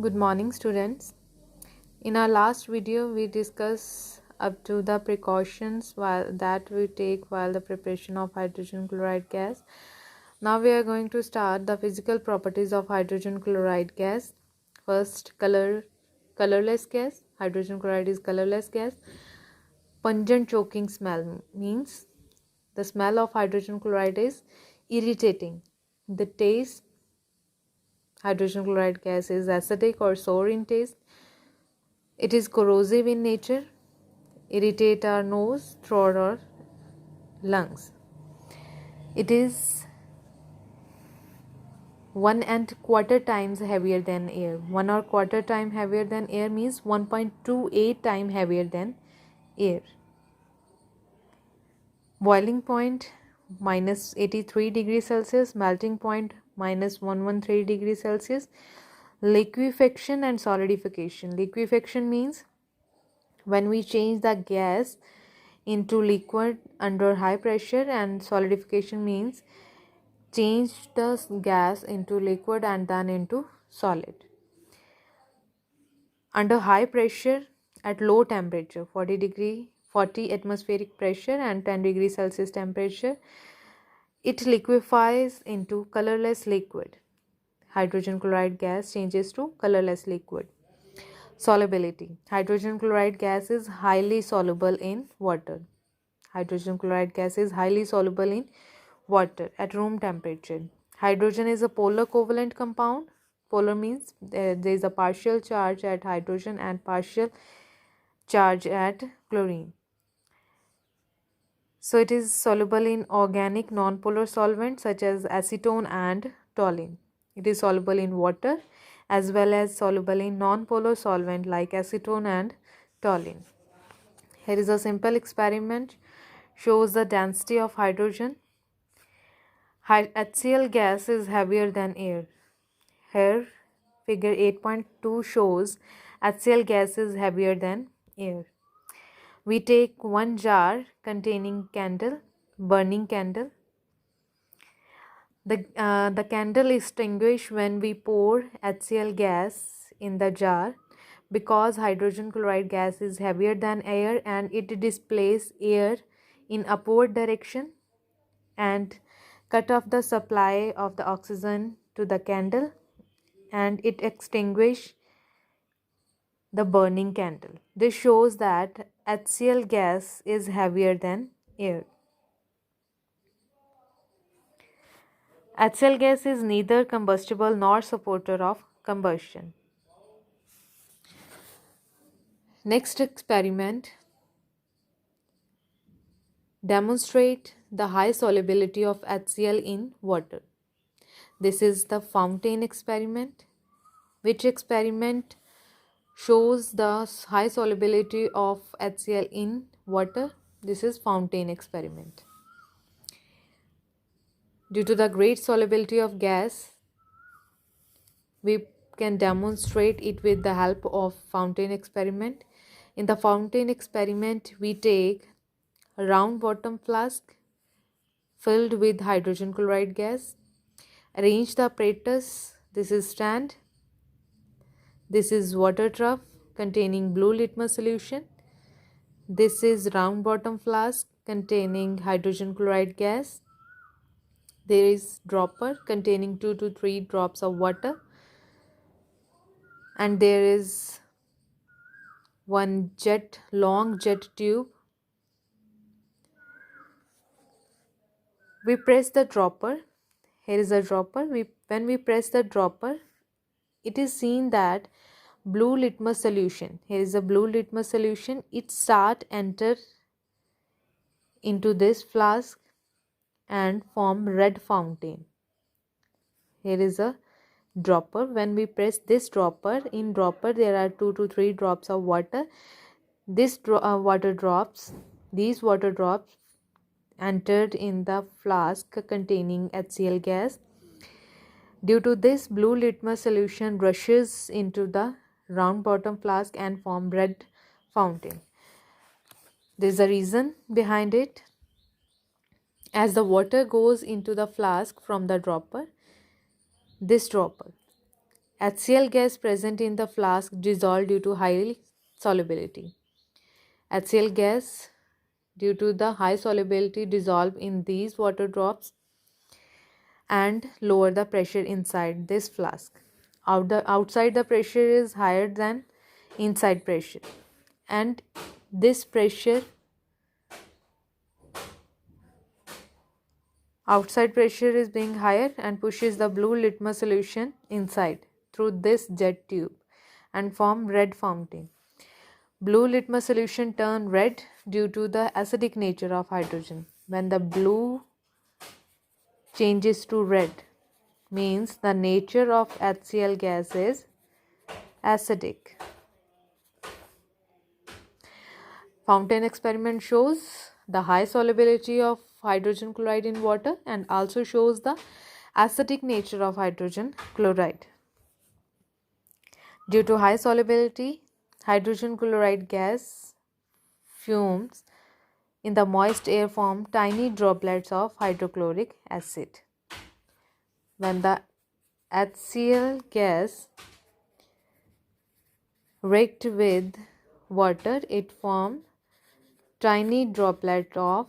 Good morning, students. In our last video, we discussed up to the precautions that we take while the preparation of hydrogen chloride gas. Now we are going to start the physical properties of hydrogen chloride gas. First, colorless gas. Hydrogen chloride is colorless gas. Pungent choking smell means the smell of hydrogen chloride is irritating. The taste, hydrogen chloride gas is acidic or sour in taste. It is corrosive in nature, irritate our nose, throat or lungs. It is 1.25 times heavier than air. 1.25 time heavier than air means 1.28 time heavier than air. Boiling point minus 83 degrees Celsius, melting point minus 113 degrees Celsius. Liquefaction and solidification. Liquefaction means when we change the gas into liquid under high pressure, and solidification means change the gas into liquid and then into solid. Under high pressure at low temperature 40 atmospheric pressure and 10 degrees Celsius temperature, it liquefies into colorless liquid. Hydrogen chloride gas changes to colorless liquid. Solubility. Hydrogen chloride gas is highly soluble in water. Hydrogen chloride gas is highly soluble in water at room temperature. Hydrogen is a polar covalent compound. Polar means there is a partial charge at hydrogen and partial charge at chlorine. So it is soluble in organic nonpolar solvents such as acetone and toluene. It is soluble in water as well as soluble in nonpolar solvent like acetone and toluene. Here is a simple experiment, shows the density of hydrogen. HCl gas is heavier than air. Here figure 8.2 shows HCl gas is heavier than air. We take one jar containing burning candle. The candle is extinguished when we pour HCl gas in the jar, because hydrogen chloride gas is heavier than air and it displaces air in upward direction and cut off the supply of the oxygen to the candle, and it extinguishes the burning candle. This shows that HCl gas is heavier than air. HCl gas is neither combustible nor supporter of combustion. Next experiment, demonstrate the high solubility of HCl in water. This is the fountain experiment. Which experiment shows the high solubility of HCl in water? This is fountain experiment. Due to the great solubility of gas, we can demonstrate it with the help of fountain experiment. In the fountain experiment, we take a round bottom flask filled with hydrogen chloride gas. Arrange the apparatus. This is stand. This is water trough containing blue litmus solution. This is round bottom flask containing hydrogen chloride gas. There is dropper containing 2 to 3 drops of water, and there is one long jet tube. We press the dropper. Here is a dropper. When we press the dropper, it is seen that blue litmus solution, here is a blue litmus solution, it enter into this flask and form red fountain. Here is a dropper. When we press this dropper, in dropper there are 2 to 3 drops of water. These water drops entered in the flask containing HCl gas. Due to this, blue litmus solution rushes into the round bottom flask and form red fountain. There is a reason behind it. As the water goes into the flask from the dropper, this dropper, HCl gas present in the flask dissolved due to high solubility. HCl gas due to the high solubility dissolve in these water drops and lower the pressure inside this flask. Outside the pressure is higher than inside pressure, and this pressure outside pressure is being higher and pushes the blue litmus solution inside through this jet tube and form red fountain. Blue litmus solution turn red due to the acidic nature of hydrogen. When the blue changes to red, means the nature of HCl gas is acidic. Fountain experiment shows the high solubility of hydrogen chloride in water and also shows the acidic nature of hydrogen chloride. Due to high solubility, hydrogen chloride gas fumes in the moist air form tiny droplets of hydrochloric acid. When the HCl gas reacts with water, it forms tiny droplet of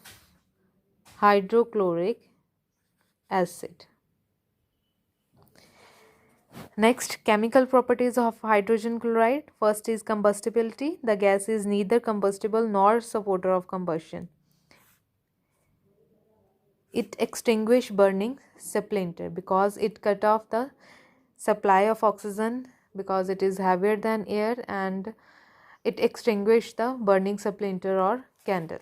hydrochloric acid. Next, chemical properties of hydrogen chloride. First is combustibility. The gas is neither combustible nor supporter of combustion. It extinguishes burning splinter because it cut off the supply of oxygen because it is heavier than air, and it extinguishes the burning splinter or candle.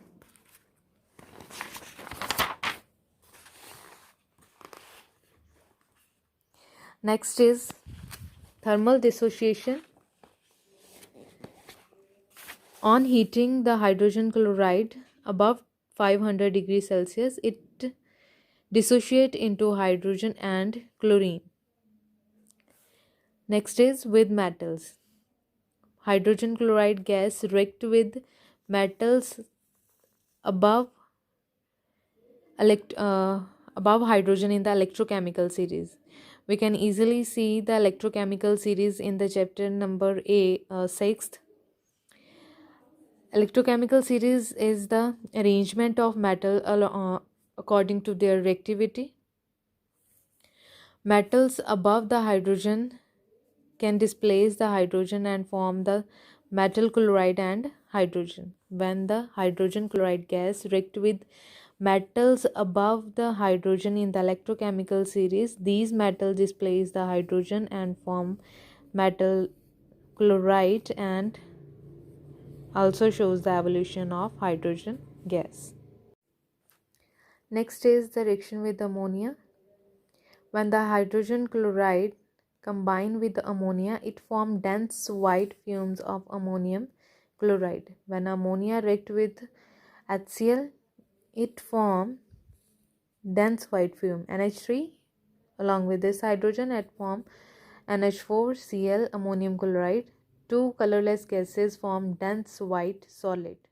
Next is thermal dissociation. On heating the hydrogen chloride above 500 degrees Celsius, it dissociates into hydrogen and chlorine. Next is with metals. Hydrogen chloride gas react with metals above hydrogen in the electrochemical series. We can easily see the electrochemical series in the chapter number 6th. Electrochemical series is the arrangement of metal according to their reactivity. Metals above the hydrogen can displace the hydrogen and form the metal chloride and hydrogen. When the hydrogen chloride gas react with metals above the hydrogen in the electrochemical series, these metals displace the hydrogen and form metal chloride, and also shows the evolution of hydrogen gas. Next is the reaction with ammonia. When the hydrogen chloride combine with the ammonia, it forms dense white fumes of ammonium chloride. When ammonia react with HCl, it forms dense white fume NH3. Along with this hydrogen, it forms NH4Cl ammonium chloride. Two colorless gases form dense white solid.